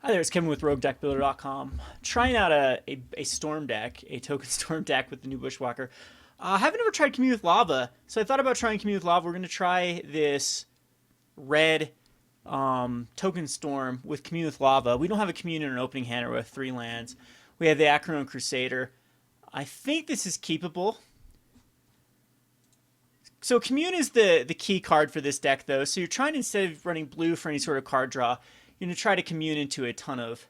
Hi there, it's Kevin with RogueDeckBuilder.com. Trying out a storm deck, a token storm deck with the new Bushwhacker. I haven't ever tried Commune with Lava, so I thought about trying Commune with Lava. We're going to try this red token storm with Commune with Lava. We don't have a Commune in an opening hand or with 3 lands. We have the Acronym Crusader. I think this is keepable. So Commune is the key card for this deck, though. So you're trying, instead of running blue for any sort of card draw, you're going to try to commune into a ton of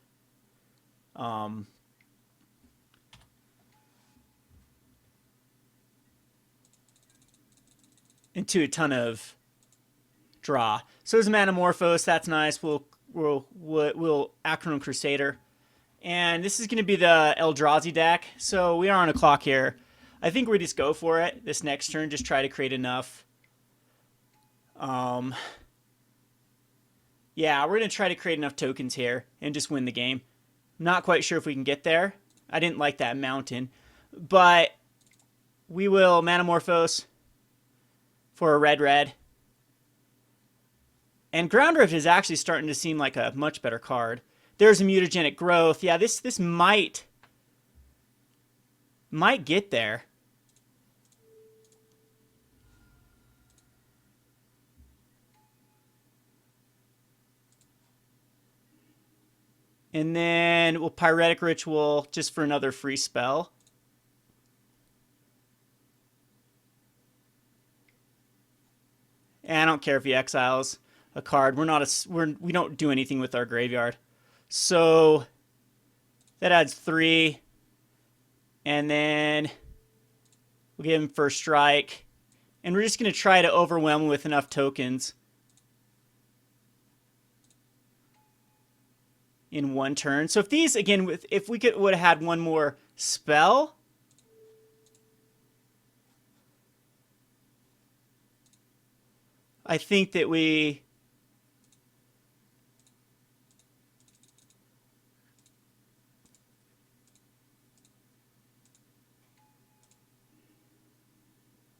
draw. So there's a Manamorphose, that's nice. We'll Acronym Crusader, and this is going to be the Eldrazi deck. So we are on a clock here. I think we just go for it this next turn. Just try to create enough. Yeah, we're going to try to create enough tokens here and just win the game. Not quite sure if we can get there. I didn't like that mountain. But we will Manamorphose for a red-red. And Ground Rift is actually starting to seem like a much better card. There's a Mutagenic Growth. Yeah, this might get there. And then we'll Pyretic Ritual just for another free spell. And I don't care if he exiles a card. We don't do anything with our graveyard. So that adds 3. And then we'll give him first strike. And we're just going to try to overwhelm him with enough tokens in one turn. So if these, again, if we would have had one more spell, I think that we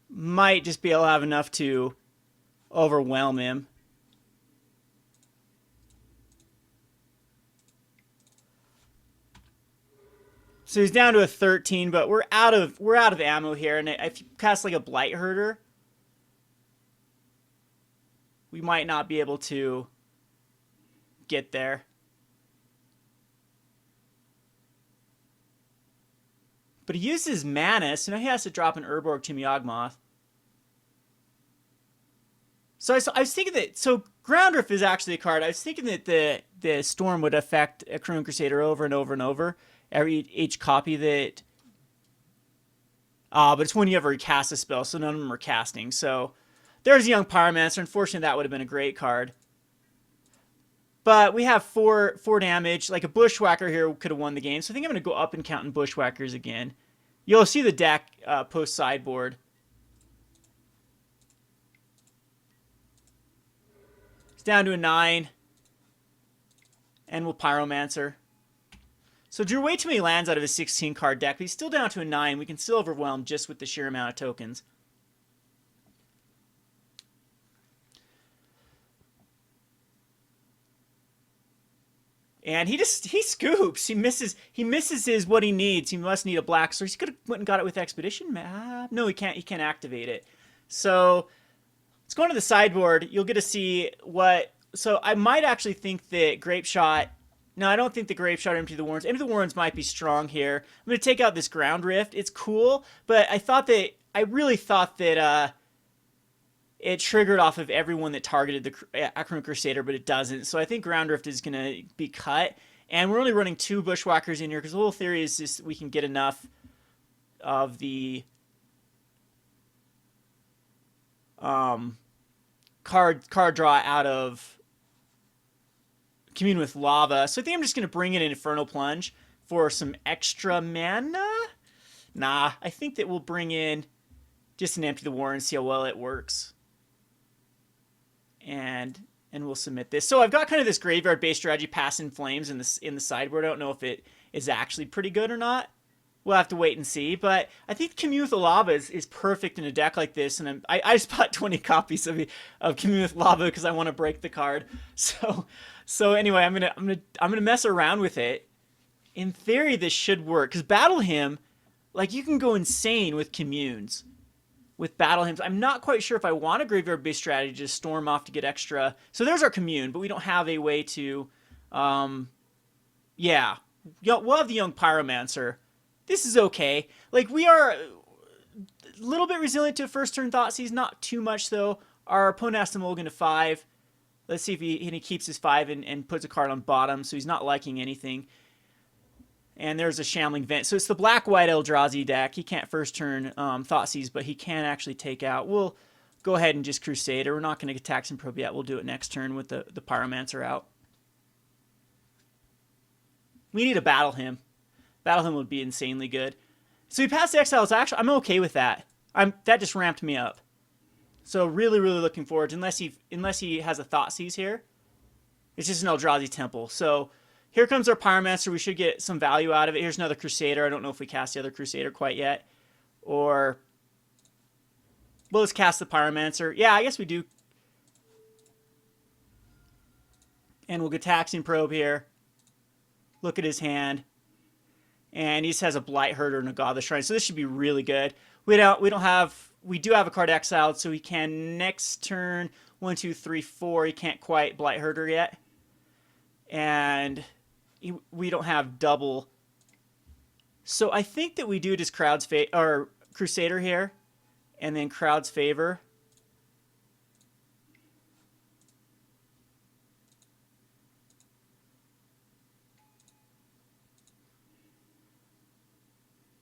might just be able to have enough to overwhelm him. So he's down to a 13, but we're out of ammo here, and if you cast like a Blight Herder, we might not be able to get there. But he uses mana, so now he has to drop an Urborg to Yawgmoth. So I was thinking that, so Ground Rift is actually a card. I was thinking that the Storm would affect a Crown Crusader over and over and over. Each copy that... but it's when you ever cast a spell, so none of them are casting. So there's a Young Pyromancer. Unfortunately, that would have been a great card. But we have 4 damage. Like a Bushwhacker here could have won the game. So I think I'm going to go up and count in Bushwhackers again. You'll see the deck post-sideboard. It's down to a 9. And we'll Pyromancer. So drew way too many lands out of his 16-card deck, but he's still down to a 9. We can still overwhelm just with the sheer amount of tokens. And he scoops. He misses his what he needs. He must need a black source. He could have went and got it with Expedition. No, he can't. He can't activate it. So let's go into the sideboard. You'll get to see what. So I might actually think that Grape Shot. No, I don't think the Grape Shot or Empty the Warrens. Empty the Warrens might be strong here. I'm going to take out this Ground Rift. It's cool, but I really thought that it triggered off of everyone that targeted the Acronym Crusader, but it doesn't. So I think Ground Rift is going to be cut. And we're only running 2 Bushwhackers in here because the whole theory is just we can get enough of the card draw out of Commune with Lava. So I think I'm just going to bring in an Infernal Plunge for some extra mana. Nah, I think that we'll bring in just an Empty the War and see how well it works. And we'll submit this. So I've got kind of this graveyard-based strategy, Pass in Flames in the sideboard. I don't know if it is actually pretty good or not. we'll have to wait and see. But I think Commune with Lava is perfect in a deck like this. And I just bought 20 copies of Commune with Lava because I want to break the card. So anyway, I'm gonna mess around with it. In theory, this should work because Battle Hymn, like you can go insane with communes. With Battle Hymns, I'm not quite sure if I want a graveyard-based strategy to storm off to get extra. So there's our commune, but we don't have a way to, yeah. We'll have the Young Pyromancer. This is okay. Like, we are a little bit resilient to a first turn Thoughtseize, not too much though. Our opponent has to mulligan to 5. Let's see if he keeps his 5 and puts a card on bottom, so he's not liking anything. And there's a Shambling Vent. So it's the black-white Eldrazi deck. He can't first turn Thoughtseize, but he can actually take out. We'll go ahead and just Crusader. We're not going to Tax and Probe yet. We'll do it next turn with the Pyromancer out. We need a Battle Hymn. Battle Hymn would be insanely good. So he passed the Exiles. Actually, I'm okay with that. That just ramped me up. So really, really looking forward to, unless he has a Thoughtseize here. It's just an Eldrazi Temple. So here comes our Pyromancer. We should get some value out of it. Here's another Crusader. I don't know if we cast the other Crusader quite yet. Or we'll just cast the Pyromancer. Yeah, I guess we do. And we'll get Taxing Probe here. Look at his hand. And he just has a Blight Herder and a Godless Shrine. So this should be really good. We do have a card exiled, so he can next turn 1, 2, 3, 4. He can't quite Blight Herder yet. And we don't have double. So I think that we do just or Crusader here, and then Crowd's Favor.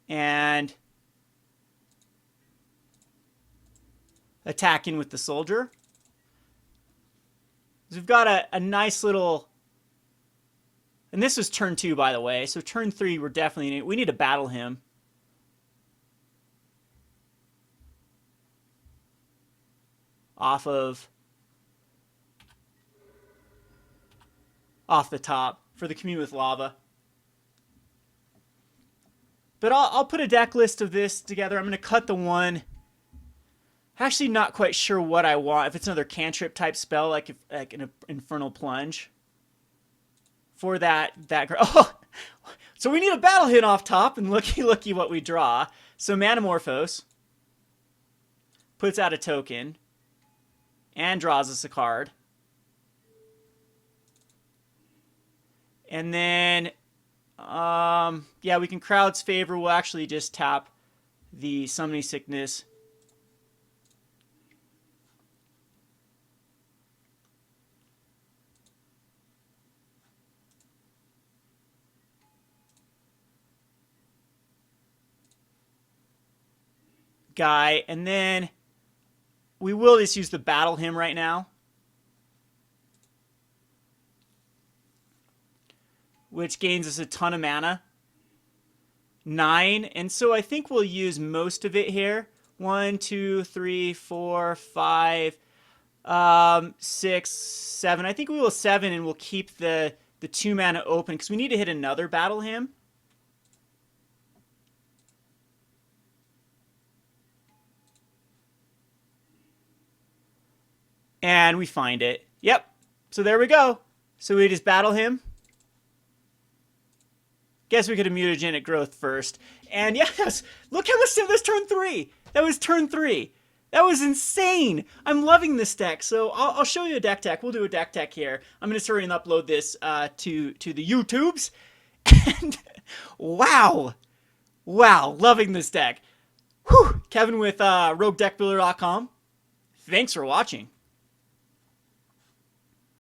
And attacking with the Soldier. So we've got a nice little. And this was turn 2, by the way. So turn 3, we're definitely we need to Battle Hymn. Off the top for the Commune with Lava. But I'll put a deck list of this together. I'm going to cut the one. Actually, not quite sure what I want. If it's another cantrip type spell, like an Infernal Plunge. For that. Oh, so we need a Battle Hymn off top, and looky what we draw. So Manamorphose puts out a token and draws us a card. And then, yeah, we can Crowd's Favor. We'll actually just tap the Summoning Sickness. Guy, and then we will just use the Battle Hymn right now, which gains us a ton of mana, 9, and so I think we'll use most of it here. 1, 2, 3, 4, 5, 6, 7. I think we will 7, and we'll keep the 2 mana open because we need to hit another Battle Hymn. And we find it. Yep. So there we go. So we just Battle Hymn. Guess we could have Mutagenic Growth first. And yes, look how much that was turn 3. That was turn 3. That was insane. I'm loving this deck. So I'll show you a deck tech. We'll do a deck tech here. I'm going to hurry and upload this to the YouTubes. And wow. Wow. Loving this deck. Whew. Kevin with RogueDeckBuilder.com. Thanks for watching.